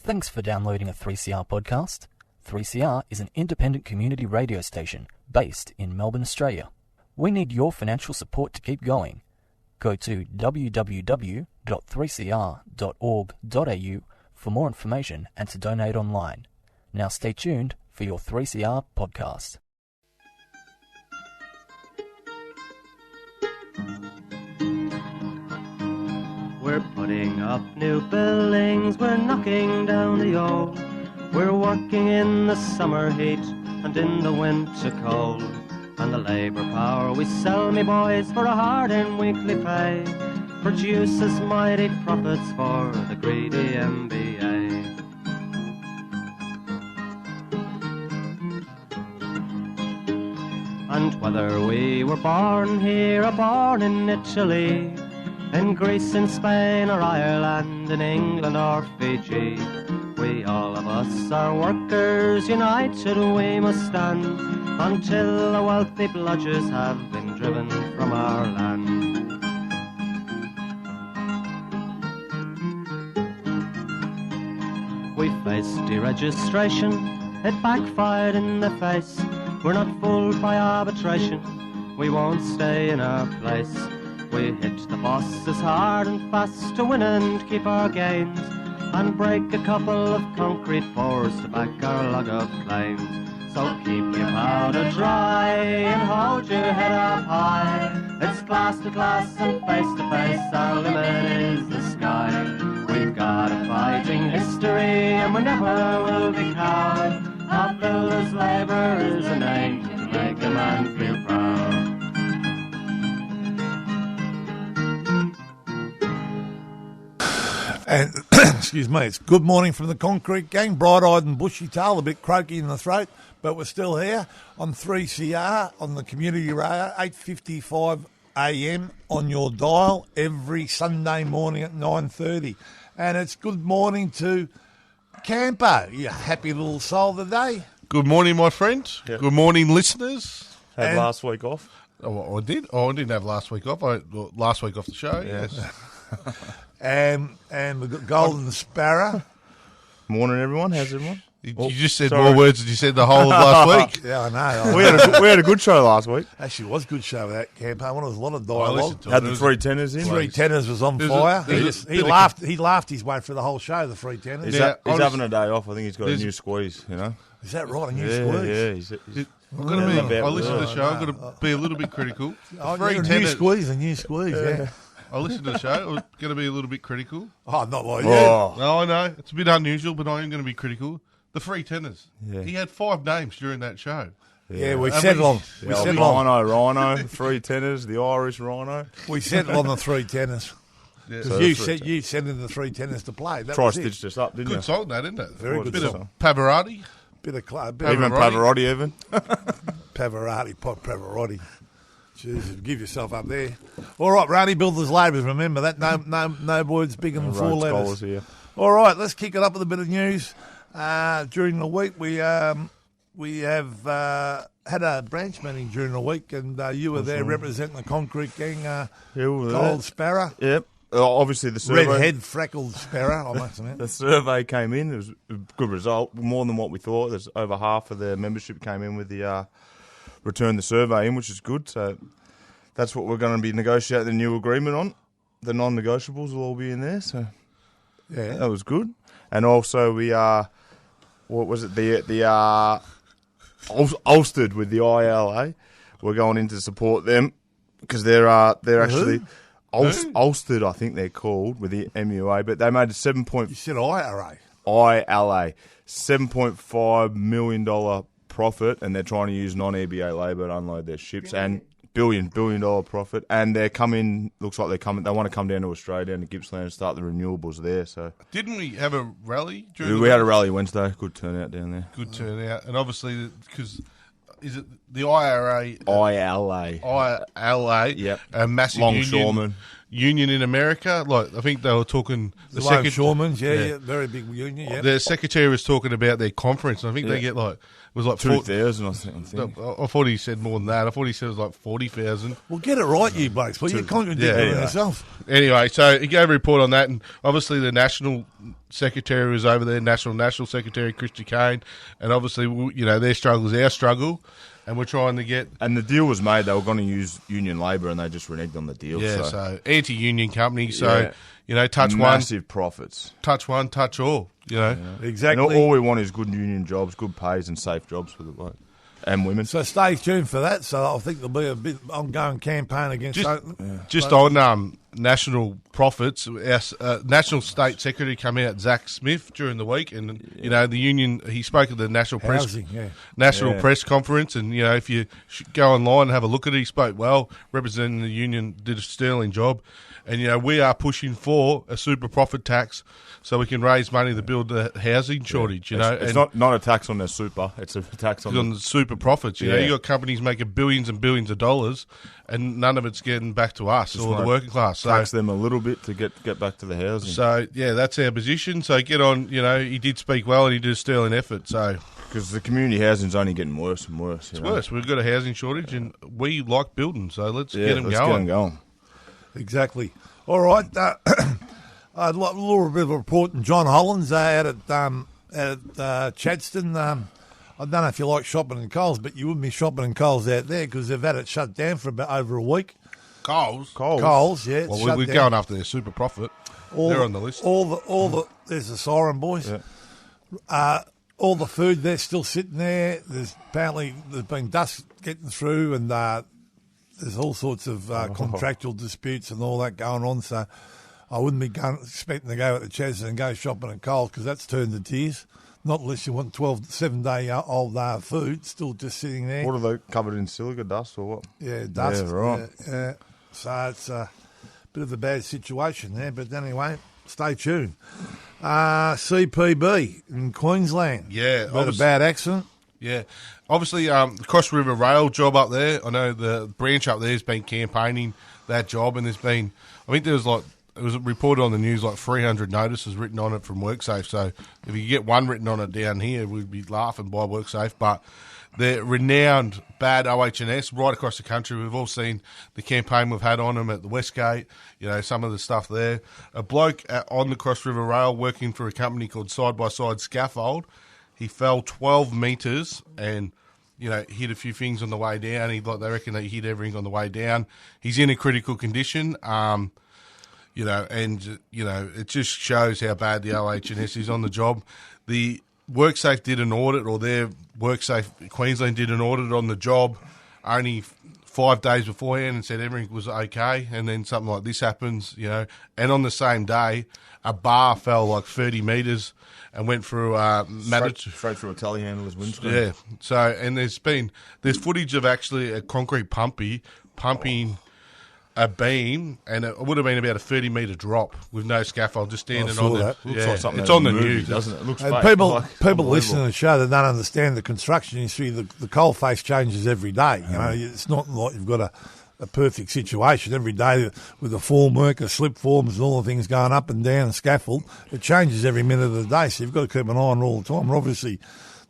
Thanks for downloading a 3CR podcast. 3CR is an independent community radio station based in Melbourne, Australia. We need your financial support to keep going. Go to www.3cr.org.au for more information and to donate online. Now stay tuned for your 3CR podcast. We're putting up new buildings, we're knocking down the old. We're working in the summer heat and in the winter cold. And the labour power we sell, me boys, for a hard-earned weekly pay produces mighty profits for the greedy MBA. And whether we were born here or born in Italy, in Greece, in Spain or Ireland, in England or Fiji, we all of us are workers, united we must stand, until the wealthy bludgers have been driven from our land. We faced deregistration, it backfired in the face. We're not fooled by arbitration, we won't stay in our place. We hit the bosses hard and fast to win and keep our gains, and break a couple of concrete pours to back our log of claims. So keep your powder dry and hold your head up high. It's class to class and face to face, our limit is the sky. We've got a fighting history and we never will be cowed. Our builders' labour is a name to make a man feel proud. And, excuse me, it's good morning from the Concrete Gang, bright-eyed and bushy-tailed, a bit croaky in the throat, but we're still here on 3CR on the community radio, 8:55 a.m. on your dial every Sunday morning at 9:30. And it's good morning to Campo, you happy little soul today. Good morning, my friend. Yep. Good morning, listeners. Had last week off. Oh, I did. Oh, I didn't have last week off. Last week off the show. Yes. And we've got Golden Sparrow. Morning, everyone. How's everyone? You just said more words than you said the whole of last week. Yeah, I know. We had a good show last week. Actually, it was a good show with that Campo. There was a lot of dialogue. Had the three tenors in. Three tenors was on fire. He laughed his way through the whole show, the three tenors. He's having a day off. I think he's got a new squeeze, you know. Is that right? A new squeeze? Yeah. I listen to the show. I've got to be a little bit critical. A new squeeze, yeah. I listen to the show. I'm going to be a little bit critical. Oh, not like you. No, I know. It's a bit unusual, but I am going to be critical. The three tenors. Yeah. He had 5 names during that show. Yeah, we settled on Rhino, the three tenors, the Irish Rhino. We settled on the three tenors. Because you sent in the three tenors to play. Try stitched us up, didn't you? Good song, that, isn't it? Very good song. Of Pavarotti. Bit of club. Even Pavarotti. Pavarotti. Jesus, give yourself up there. All right, Rowdy Builders Labourers, remember that. No words bigger than 4 letters. Here. All right, let's kick it up with a bit of news. During the week, we have had a branch meeting during the week, and you were there representing the Concrete Gang, Gold Sparrow. Yep. Obviously, the survey. Red-head, freckled sparrow, I must admit. The survey came in. It was a good result, more than what we thought. There's over half of the membership came in with the return the survey in, which is good. So that's what we're going to be negotiating the new agreement on. The non-negotiables will all be in there. So yeah, that was good. And also we what was it? The Ulstered with the ILA. We're going in to support them because they're actually Ulstered, I think they're called, with the MUA. But they made a You said IRA. ILA, $7.5 million profit, and they're trying to use non-EBA labour to unload their ships, and billion dollar profit, and they want to come down to Australia and to Gippsland and start the renewables there. So didn't we have a rally? We had a rally Wednesday. Good turnout down there. Good turnout, and obviously because is it the IRA? ILA. Yep. A massive longshoreman union in America. Like I think they were talking the longshoremen. Yeah, very big union. Yeah. The secretary was talking about their conference. And I think they get it was like 2,000. I think. I thought he said more than that. I thought he said it was like 40,000. Well, get it right, you blokes. Well, you're contradicting yourself. Anyway, so he gave a report on that, and obviously the national secretary was over there, National Secretary Christy Kane, and obviously, their struggle is our struggle, and we're trying to get... And the deal was made, they were going to use union labour, and they just reneged on the deal. Yeah, so anti-union company, so, touch one... Massive profits. Touch one, touch all, Exactly. And all we want is good union jobs, good pays and safe jobs for the bloke. And women. So stay tuned for that. So I think there'll be a bit ongoing campaign against... Just on national profits, our National State Secretary came out, Zach Smith, during the week, and, the union, he spoke at the National Press Conference, and, if you go online and have a look at it, he spoke well, representing the union, did a sterling job, and, we are pushing for a super profit tax so we can raise money to build the housing shortage, It's not a tax on their super, it's a tax on the super profits. You got companies making billions and billions of dollars, and none of it's getting back to us or the working class. So tax them a little bit to get back to the housing. So, that's our position. So get on, he did speak well and he did a sterling effort. So because the community housing's only getting worse and worse. It's worse. We've got a housing shortage and we like building, so let's get them going. Exactly. All right. A little bit of a report from John Hollins out at Chadstone. I don't know if you like shopping in Coles, but you wouldn't be shopping in Coles out there because they've had it shut down for about over a week. Coles, yeah. Well, we're going after their super profit. They're on the list. There's a siren, boys. Yeah. All the food, they're still sitting there. There's been dust getting through, and there's all sorts of contractual disputes and all that going on. So I wouldn't be expecting to go at the Chadstone and go shopping at Coles because that's turned to tears. Not unless you want 7-day-old food still just sitting there. What are they, covered in silica dust or what? Yeah, dust. Yeah, right. So it's a bit of a bad situation there. But anyway, stay tuned. CPB in Queensland. Yeah. A bad accident. Yeah. Obviously, the Cross River Rail job up there, I know the branch up there has been campaigning that job, and there's been, I think it was reported on the news 300 notices written on it from Worksafe. So if you get one written on it down here, we'd be laughing by Worksafe. But they're renowned bad OH&S right across the country. We've all seen the campaign we've had on them at the Westgate, some of the stuff there. A bloke on the Cross River Rail working for a company called Side by Side Scaffold, he fell 12 metres and hit a few things on the way down. They reckon that he hit everything on the way down. He's in a critical condition. It just shows how bad the OH&S is on the job. The Worksafe did an audit, or their Worksafe Queensland did an audit on the job only 5 days beforehand and said everything was okay, and then something like this happens, and on the same day, a bar fell 30 metres and went through straight through a telehandler's windscreen. Yeah, so, and there's footage of actually a concrete pumping a beam, and it would have been about a 30-metre drop with no scaffold, just standing on there. Looks like something it's on the movie, news, doesn't it? It looks and fake. People listening to the show that don't understand the construction industry. The coal face changes every day. It's not like you've got a perfect situation every day with the formwork, the slip forms, and all the things going up and down the scaffold. It changes every minute of the day, so you've got to keep an eye on it all the time. And obviously,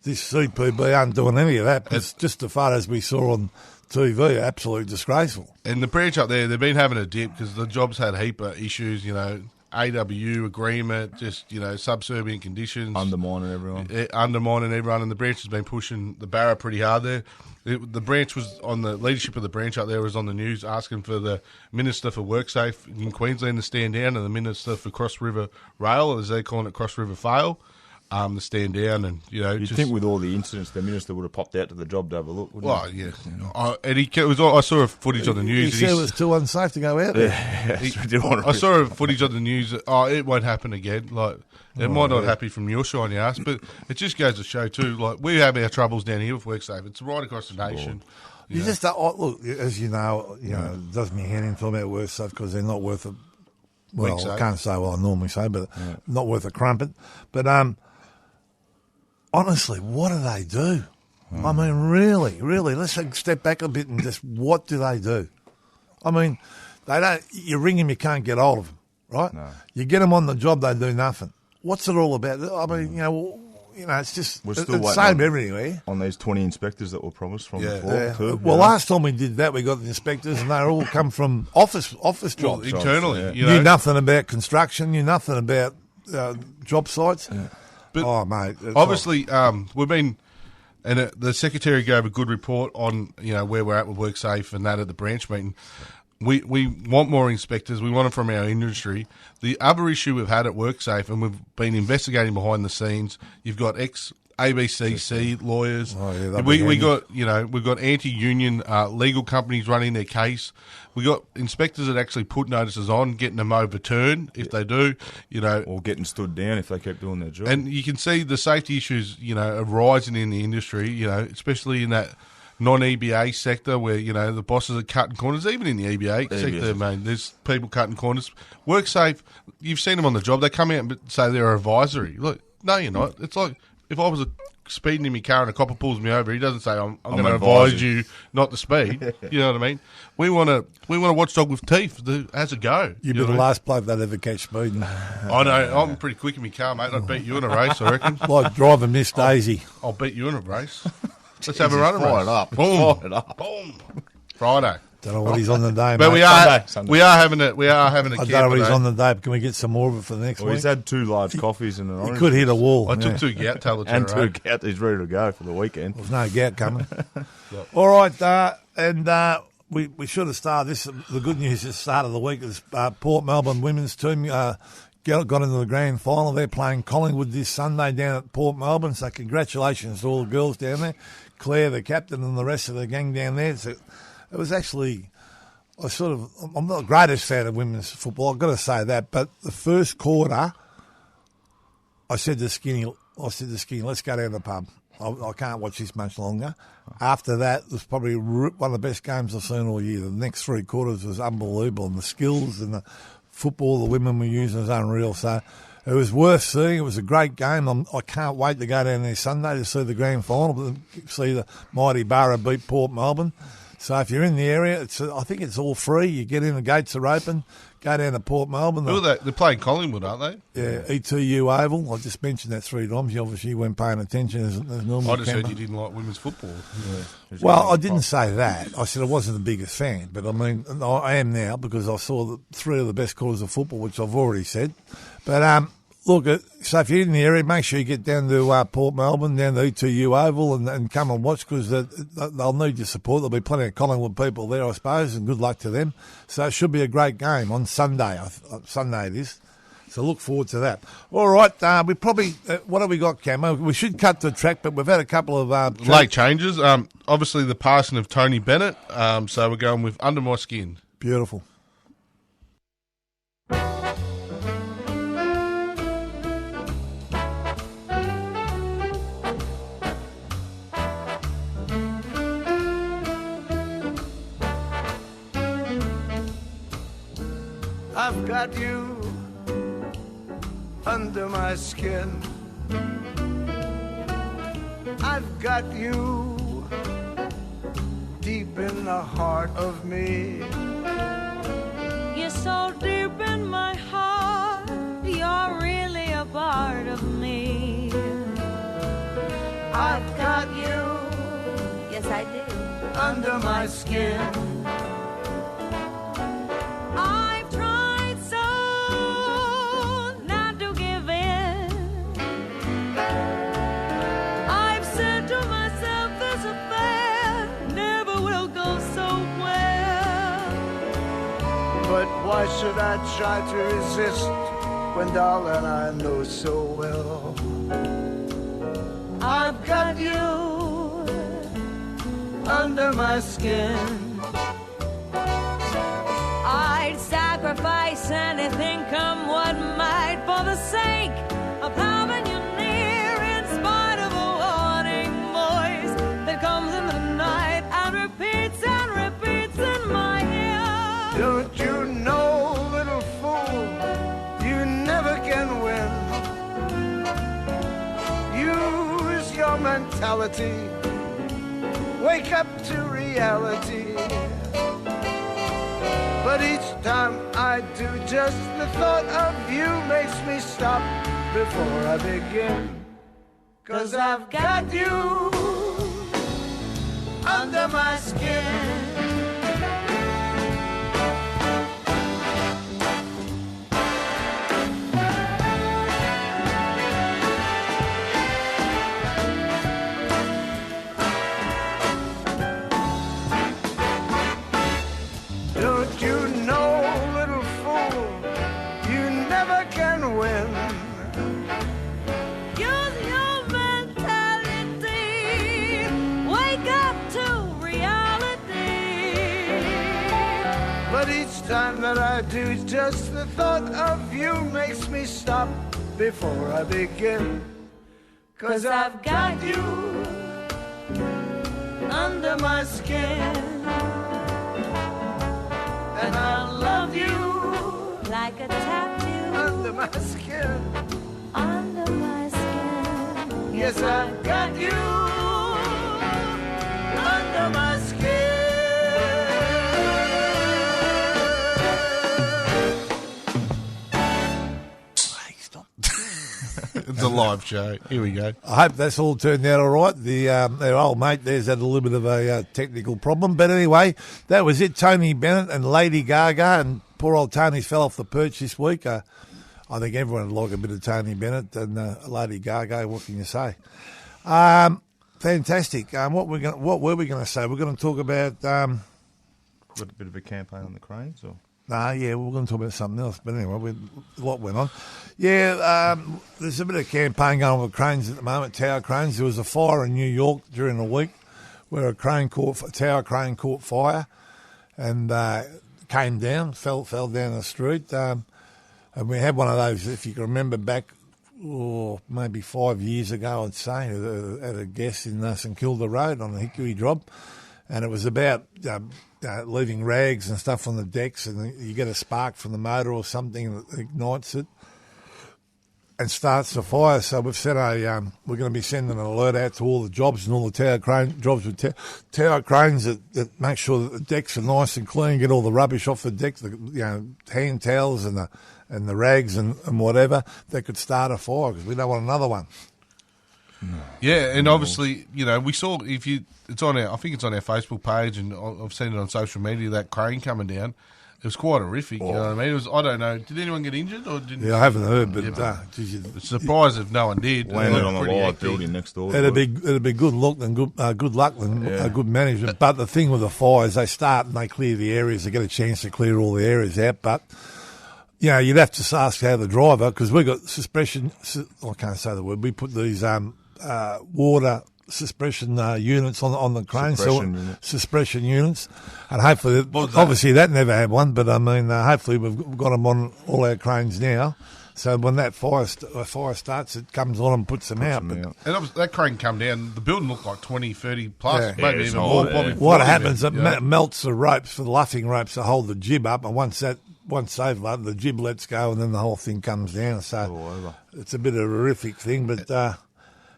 this CPB aren't doing any of that. It's just as far as we saw on TV, absolutely disgraceful. And the branch up there, they've been having a dip because the job's had a heap of issues, AWU agreement, just, subservient conditions. Undermining everyone. And the branch has been pushing the barra pretty hard there. The branch was on the leadership of the branch up there was on the news asking for the Minister for Worksafe in Queensland to stand down and the Minister for Cross River Rail, as they're calling it, Cross River Fail, to stand down and, You'd think with all the incidents, the minister would have popped out to the job to have a look, wouldn't he? Well, yeah. I saw a footage on the news. He said it was too unsafe to go out there. I saw a footage on the news. It won't happen again. It might not happen from your shiny ass, but it just goes to show too. We have our troubles down here with WorkSafe. It's right across the nation. You just look, as you know, it does me hand in talking about WorkSafe because they're not worth a. Well, I can't say what I normally say, but not worth a crumpet. But honestly, what do they do? I mean, really, let's step back a bit and just what do they do? I mean, they don't. You ring them, you can't get hold of them, right? No. You get them on the job, they do nothing. What's it all about? I mean, it's just We're still it's the same everywhere. On these 20 inspectors that were promised from before, too. Well, last time we did that, we got the inspectors, and they all come from office jobs. Internally. Knew nothing about construction, knew nothing about job sites. Yeah. But mate. obviously, we've been, and the secretary gave a good report on where we're at with Worksafe and that at the branch meeting. We want more inspectors. We want them from our industry. The other issue we've had at Worksafe, and we've been investigating behind the scenes. You've got ABCC lawyers. Oh, yeah, we got we've got anti-union legal companies running their case. We got inspectors that actually put notices on, getting them overturned if they do. Or getting stood down if they keep doing their job. And you can see the safety issues are rising in the industry. Especially in that non-EBA sector where the bosses are cutting corners. Even in the EBA sector, man, there's people cutting corners. Worksafe, you've seen them on the job. They come out and say they're advisory. Look, no, you're not. It's like if I was speeding in my car and a copper pulls me over, he doesn't say I'm going to advise you not to speed. You know what I mean? We want a watchdog with teeth that has a go. You'd be the last bloke that ever catch speeding. I know. I'm pretty quick in my car, mate. I'd beat you in a race, I reckon. Like driving Miss Daisy. I'll beat you in a race. Let's have a run Fire race. it up. Boom. Fire it up. Boom. Friday. Don't know what he's on the day, But mate. Sunday. we are having a I don't know camp what he's today. on the day, but can we get some more of it for the next Well, week? he's had 2 large coffees and an He orange. could hit a wall. I took 2 gout tablets and in a row. 2 gout. He's ready to go for the weekend. There's no gout coming. All right, we should have started this. The good news at the start of the week is Port Melbourne women's team got into the grand final. They're playing Collingwood this Sunday down at Port Melbourne, so congratulations to all the girls down there. Claire, the captain, and the rest of the gang down there. So it was actually... I'm not the greatest fan of women's football, I've got to say that, but the first quarter, I said to Skinny, let's go down to the pub. I can't watch this much longer. After that, it was probably one of the best games I've seen all year. The next 3 quarters was unbelievable, and the skills and the football the women were using was unreal. So it was worth seeing. It was a great game. I can't wait to go down there Sunday to see the grand final, see the mighty Borough beat Port Melbourne. So if you're in the area, I think it's all free. You get in, the gates are open. Go down to Port Melbourne. Who are they? They're playing Collingwood, aren't they? Yeah, ETU Oval. I just mentioned that 3 times. You obviously weren't paying attention as normal. I just heard you didn't like women's football. Yeah. Well, I didn't say that. I said I wasn't the biggest fan, but I mean, I am now because I saw 3 of the best quarters of football, which I've already said. But look, so if you're in the area, make sure you get down to Port Melbourne, down to ETU Oval, and come and watch because they'll need your support. There'll be plenty of Collingwood people there, I suppose, and good luck to them. So it should be a great game on Sunday. Sunday it is. So look forward to that. All right, we probably what have we got, Camo? We should cut the track, but we've had a couple of Late changes. Obviously, the passing of Tony Bennett. So we're going with Under My Skin. Beautiful. I've got you under my skin. I've got you deep in the heart of me. You're so deep in my heart, you're really a part of me. I've got you Yes, I do. under my skin. I've tried so not to give in. I've said to myself this affair never will go so well. But why should I try to resist when, darling, I know so well I've got you under my skin. I'd sacrifice anything, come what might, for the sake of having you near, in spite of a warning voice that comes in the night and repeats in my ear. Don't you know, little fool, you never can win. Use your mentality, wake up to reality. But each time I do, just the thought of you makes me stop before I begin. 'Cause I've got you under my skin. time that I do, just the thought of you makes me stop before I begin. 'Cause I've got you under my skin, and I love you like a tattoo under my skin. under my skin. Yes, I've got you under my skin. It's a live show. Here we go. I hope that's all turned out all right. Their old mate there's had a little bit of a technical problem. But anyway, that was it. Tony Bennett and Lady Gaga. And poor old Tony fell off the perch this week. I think everyone would like a bit of Tony Bennett and Lady Gaga. What can you say? Fantastic. What were we going to say? We're going to talk about... Got a bit of a campaign on the cranes? Or? Yeah, we're going to talk about something else. But anyway, a lot went on. Yeah, there's a bit of campaign going on with cranes at the moment, tower cranes. There was a fire in New York during the week where a tower crane caught fire and came down, fell down the street. And we had one of those, if you can remember back, maybe 5 years ago, I'd say, at a guest in St Kilda Road on the Hickory job. And it was about leaving rags and stuff on the decks, and you get a spark from the motor or something that ignites it and starts the fire. So we've said we're going to be sending an alert out to all the jobs and all the tower crane jobs with tower cranes that make sure that the decks are nice and clean, get all the rubbish off the deck, hand towels and the rags and whatever that could start a fire, because we don't want another one. Yeah, and obviously, we saw it's on I think it's on our Facebook page, and I've seen it on social media, that crane coming down. It was quite horrific, you know what I mean? I don't know, did anyone get injured or didn't? Yeah, I haven't heard, but it's surprised if no one did. Landed on the live building next door. It'd be good luck than good management. But the thing with the fires, they start and they clear the areas. They get a chance to clear all the areas out, but. You'd have to ask how the driver, because we've got suppression. I can't say the word. We put these water suppression units on the crane, suppression units, and hopefully, obviously that never had one, but I mean, hopefully we've got them on all our cranes now. So when that fire starts, it comes on and puts them out. And that crane come down, the building looked like 20, 30 plus, maybe even more. What happens, it melts the ropes, for the luffing ropes to hold the jib up, and once they've the jib lets go, and then the whole thing comes down. So it's a bit of a horrific thing, but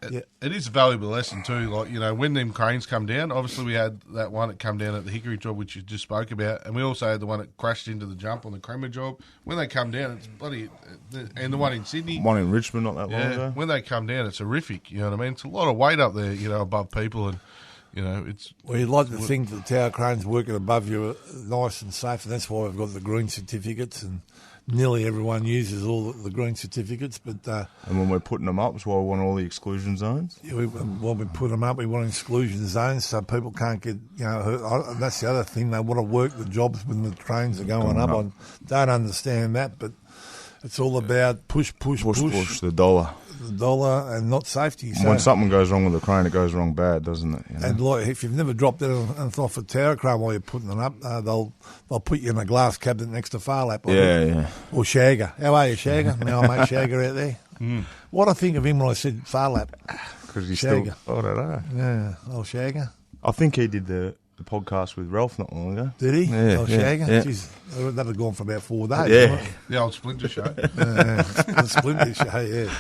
it is a valuable lesson too. Like, when them cranes come down, obviously we had that one that come down at the Hickory job, which you just spoke about, and we also had the one that crashed into the jump on the Creamer job. When they come down, it's bloody, and the one in Sydney, one in Richmond not that long ago. When they come down, it's horrific. You know what I mean? It's a lot of weight up there, above people, and it's. Well, you'd like to think that the tower cranes working above you are nice and safe, and that's why we've got the green certificates, and nearly everyone uses all the green certificates. But and when we're putting them up, that's why we want all the exclusion zones. Yeah, when we put them up, we want exclusion zones so people can't get hurt. And that's the other thing. They want to work the jobs when the trains are going up. I don't understand that, but it's all about push the dollar. The dollar and not safety. So, when something goes wrong with the crane, it goes wrong bad, doesn't it? And if you've never dropped it off a tower crane while you're putting it up, they'll put you in a glass cabinet next to Farlap. Or Shagger. How are you, Shagger? Now I mate Shagger out there. What I think of him when I said Farlap? Because he's Shagger. I don't know. Yeah, old Shagger. I think he did the podcast with Ralph not long ago. Did he? Yeah, Shagger? Yeah. Jeez, that had gone for about 4 days. Yeah. The old Splinter Show. The Splinter Show,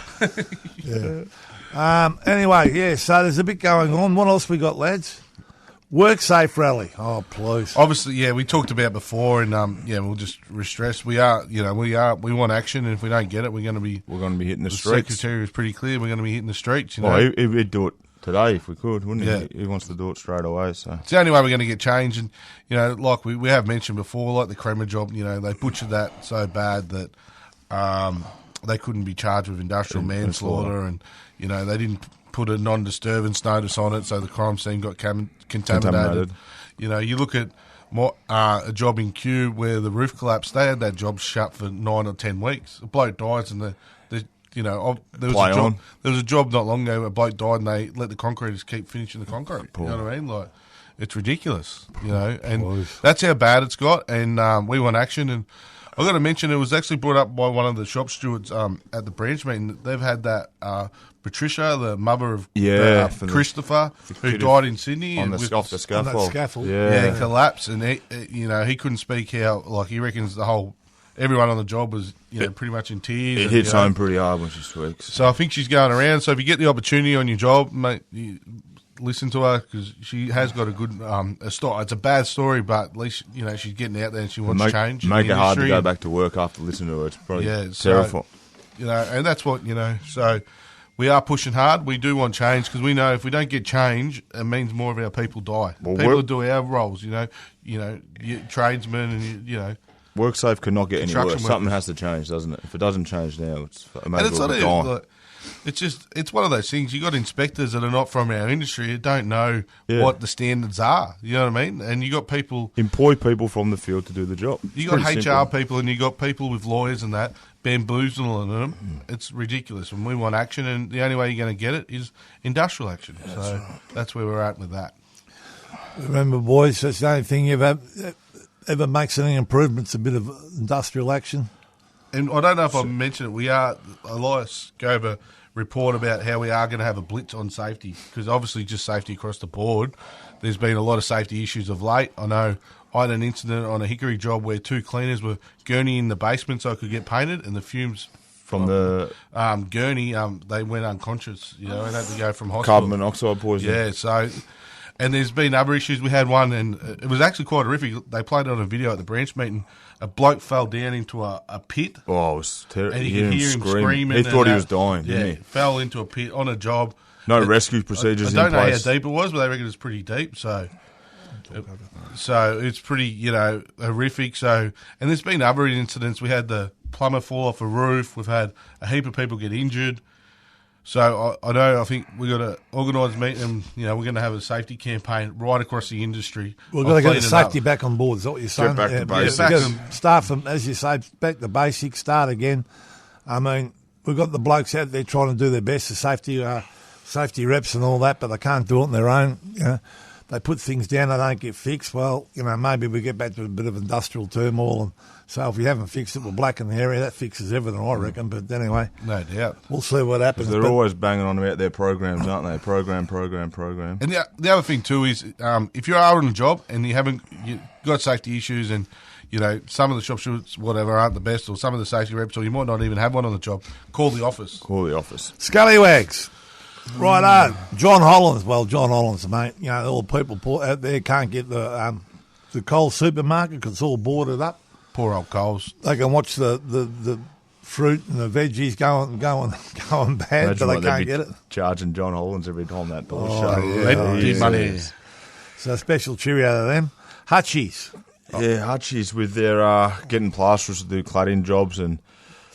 yeah. Anyway, so there's a bit going on. What else we got, lads? Worksafe rally. Oh, please. Obviously, we talked about before, and we'll just stress. We want action, and if we don't get it, we're going to be hitting the streets. The Secretary was pretty clear. We're going to be hitting the streets. He'd do it today if we could, wouldn't he? Yeah. He wants to do it straight away. So it's the only way we're going to get change. And like we have mentioned before, like the Creamer job, they butchered that so bad that they couldn't be charged with industrial manslaughter, and they didn't put a non-disturbance notice on it, so the crime scene got contaminated. You look at a job in Kew where the roof collapsed. They had that job shut for 9 or 10 weeks. A bloke dies, and there was a job not long ago where a bloke died, and they let the concreters keep finishing the concrete. You know what I mean? It's ridiculous, and that's how bad it's got. And we want action. And I've got to mention, it was actually brought up by one of the shop stewards at the branch meeting. They've had that Patricia, the mother of Christopher, who died in Sydney off the scaffold. Yeah, collapsed, and he couldn't speak how he reckons everyone on the job was pretty much in tears. It hits home pretty hard when she speaks. So I think she's going around. So if you get the opportunity on your job, mate, listen to her, because she has got a good story. It's a bad story, but at least she's getting out there and she wants change. Make it hard to go back to work after listening to her. It's probably terrible. And that's what So we are pushing hard. We do want change, because we know if we don't get change, it means more of our people die. People do our roles. Tradesmen and Worksafe cannot get any worse. Something has to change, doesn't it? If it doesn't change now, it's it's one of those things. You got inspectors that are not from our industry who don't know what the standards are. You know what I mean? And you got people employ people from the field to do the job. You got HR people, and you got people with lawyers and that bamboozling them. It's ridiculous. And we want action, and the only way you're going to get it is industrial action. That's where we're at with that. Remember, boys, that's the only thing you've ever makes any improvements, a bit of industrial action. And I don't know if I mentioned it, Elias gave a report about how we are going to have a blitz on safety, because obviously just safety across the board. There's been a lot of safety issues of late. I know I had an incident on a hickory job where 2 cleaners were gurney in the basement so it could get painted, and the fumes from the gurney, they went unconscious, and had to go from hospital. Carbon monoxide poisoning. Yeah, so... And there's been other issues. We had one, and it was actually quite horrific. They played it on a video at the branch meeting. A bloke fell down into a pit. Oh, it was terrible. And you could hear him screaming. He thought he was dying, yeah, didn't he? Fell into a pit on a job. No rescue procedures in place. I don't know how deep it was, but they reckon it's pretty deep. So it's pretty, horrific. So, and there's been other incidents. We had the plumber fall off a roof. We've had a heap of people get injured. So I think we've got to organise a meeting, and we're going to have a safety campaign right across the industry. We've got to get the safety back on board. Is that what you're saying? Get back to basics. Start from, as you say, back to basics. Start again. I mean, we've got the blokes out there trying to do their best, the safety reps and all that, but they can't do it on their own. They put things down, they don't get fixed. Well, maybe we get back to a bit of industrial turmoil, and so if we haven't fixed it, we'll blacken the area. That fixes everything, I reckon. But anyway, no doubt, we'll see what happens. They're always banging on about their programs, aren't they? Program. And the other thing too is, if you are on a job and you got safety issues, and some of the shop stewards, whatever, aren't the best, or some of the safety reps, or you might not even have one on the job, call the office. Scallywags. Right on. John Holland's, mate. All the people out there can't get the Coles supermarket because it's all boarded up. Poor old Coles. They can watch the fruit and the veggies going bad, but they can't get it. Charging John Holland's every time that door money. So a special cheerio to them. Hutchies. Yeah, Hutchies with their getting plasterers to do cladding jobs, and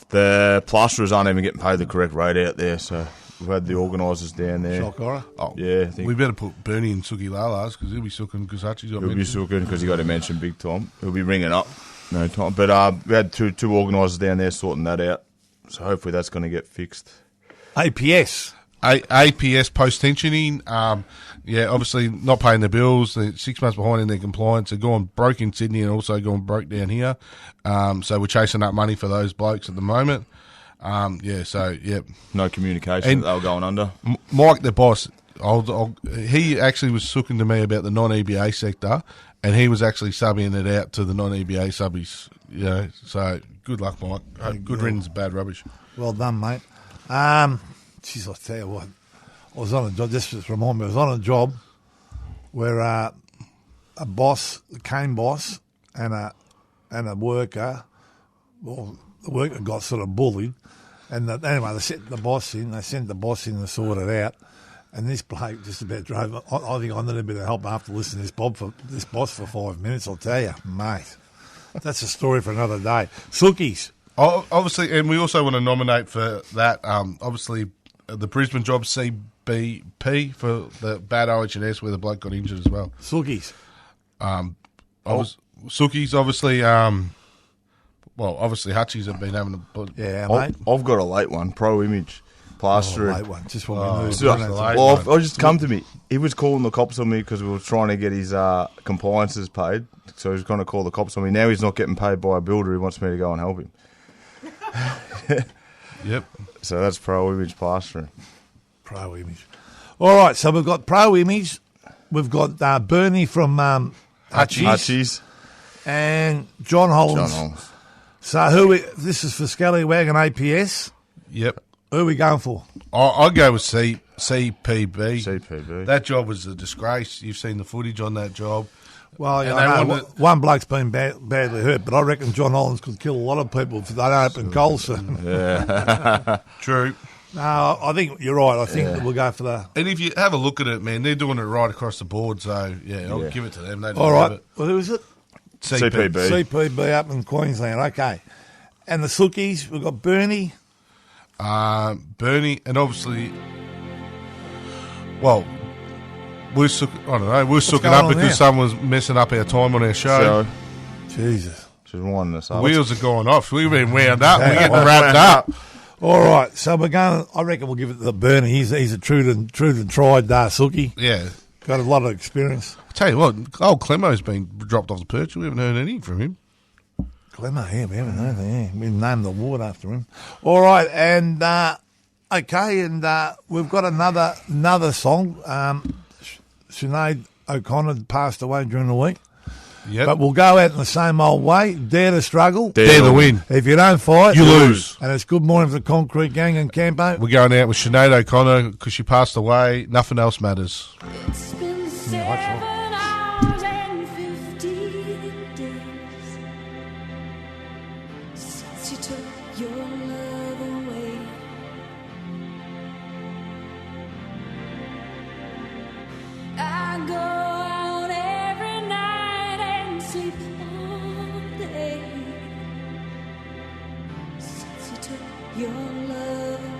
the plasterers aren't even getting paid the correct rate out there, so... We've had the organisers down there. Shock horror. Oh, yeah. I think we better put Bernie in Sookie Lalas, because he'll be sooking because Hutchie's got mentioned. He'll be sooking because he got to mention big time. He'll be ringing up. No time. But we had two organisers down there sorting that out. So hopefully that's going to get fixed. APS. APS post-tensioning. Obviously not paying their bills. They're 6 months behind in their compliance. They're going broke in Sydney and also going broke down here. So we're chasing up money for those blokes at the moment. No communication. And they were going under. Mike, the boss, he actually was sooking to me about the non-EBA sector, and he was actually subbing it out to the non-EBA subbies. So good luck, Mike. Good riddance of bad rubbish. Well done, mate. I'll tell you what. I was on a job. This just reminded me. I was on a job where a boss, the cane boss, and a worker. Well, the worker got sort of bullied. And anyway, they sent the boss in. To sort it out. And this bloke just about drove. I think I need a bit of help after listening to this boss for 5 minutes. I'll tell you, mate. That's a story for another day. Sookies. Obviously, and we also want to nominate for that. Obviously, the Brisbane job CBP for the bad OH&S where the bloke got injured as well. Sookies. Sookies, obviously. Obviously Hutchies have been having a... Yeah, mate. I've got a late one. Pro Image. plastering. Late one, just when we moved. So, on. well, I just come to me. He was calling the cops on me because we were trying to get his compliances paid. So he was going to call the cops on me. Now he's not getting paid by a builder. He wants me to go and help him. Yep. So that's Pro Image plastering. Pro Image. All right, so we've got Pro Image. We've got Bernie from Hutchies and John Hollins. So this is for Scallywag and APS. Yep. Who are we going for? I'll go with CPB. CPB. That job was a disgrace. You've seen the footage on that job. Well, And I they know wanted- one bloke's been badly hurt, but I reckon John Hollins could kill a lot of people if they don't open coal soon. True. No, I think you're right. I think that we'll go for the... And if you have a look at it, man, they're doing it right across the board. So, yeah, I'll give it to them. They All right. It. Well, who is it? CPB. CPB up in Queensland. Okay. And the Sookies, we've got Bernie. Bernie, and obviously, well, we're sooking up on because there? someone's messing up our time on our show. Jesus. She's winding us up. Wheels are going off. We've been wound up. We're getting wrapped up. All right. So we're going... I reckon we'll give it to the Bernie. He's a true and tried Sookie. Yeah. Got a lot of experience. I'll tell you what, old Clemo's been dropped off the perch. We haven't heard anything from him. Clemmer, yeah, we haven't heard that. Yeah. We named the ward after him. All right, and okay, and we've got another song. Sinead O'Connor passed away during the week, but we'll go out in the same old way. Dare to struggle, dare to win. If you don't fight, you lose. And it's good morning for the Concrete Gang and Campo. We're going out with Sinead O'Connor because she passed away. Nothing else matters. It's been 7 hours and 15 days since you took your love away. I go out every night and sleep all day since you took your love away.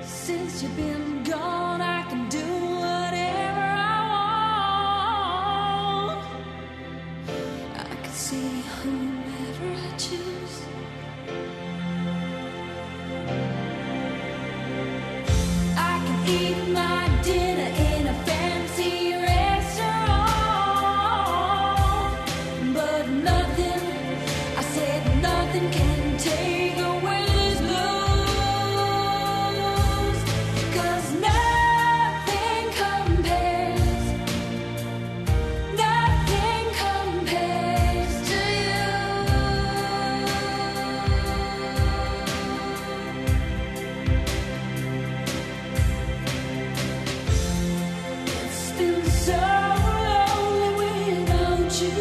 Since you've been gone, I can do whatever I want. I can see whomever I choose. I can eat my dinner in a fancy restaurant, but nothing, I said nothing can take away this blues. 'Cause nothing compares to you. It's been so lonely without you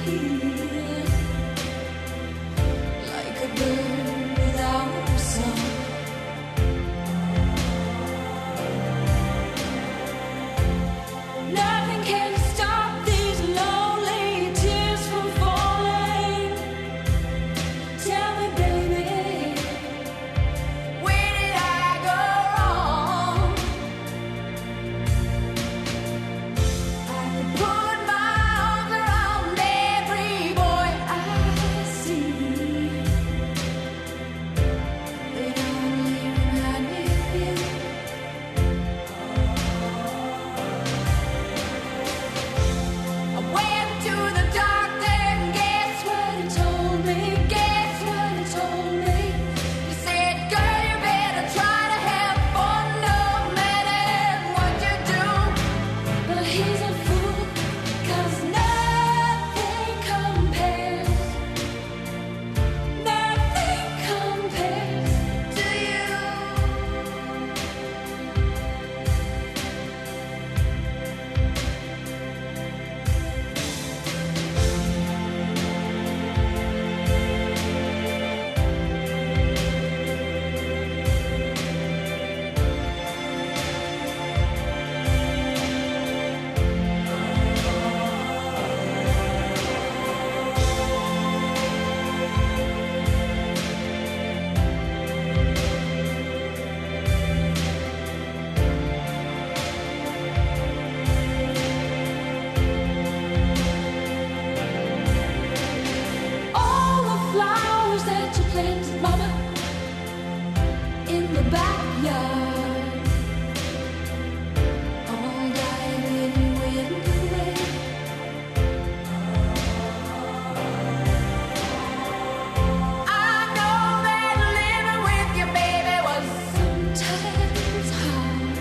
here, like a bird without a song. Nothing can stop these lonely tears from falling. Tell me, baby, where did I go wrong? I could put my arms around every boy I see, the backyard, all died when you went away. I know that living with your baby was sometimes hard,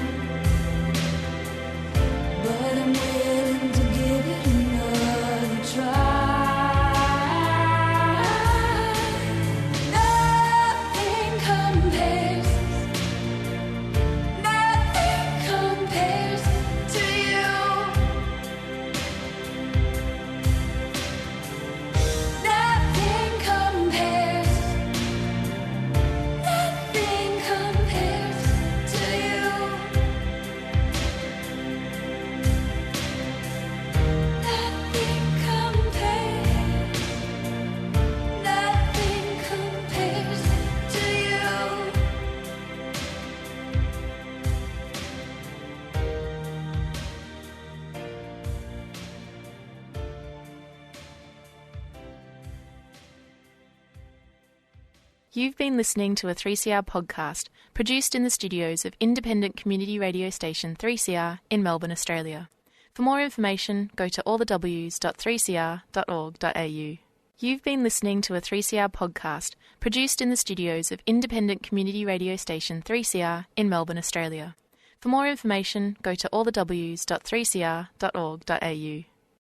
but I'm willing to give it another try. Nothing compares to you. Nothing compares to you. Nothing compares to you. You've been listening to a 3CR podcast produced in the studios of independent community radio station 3CR in Melbourne, Australia. For more information, go to allthews.3cr.org.au. You've been listening to a 3CR podcast produced in the studios of independent community radio station 3CR in Melbourne, Australia. For more information, go to allthews.3cr.org.au.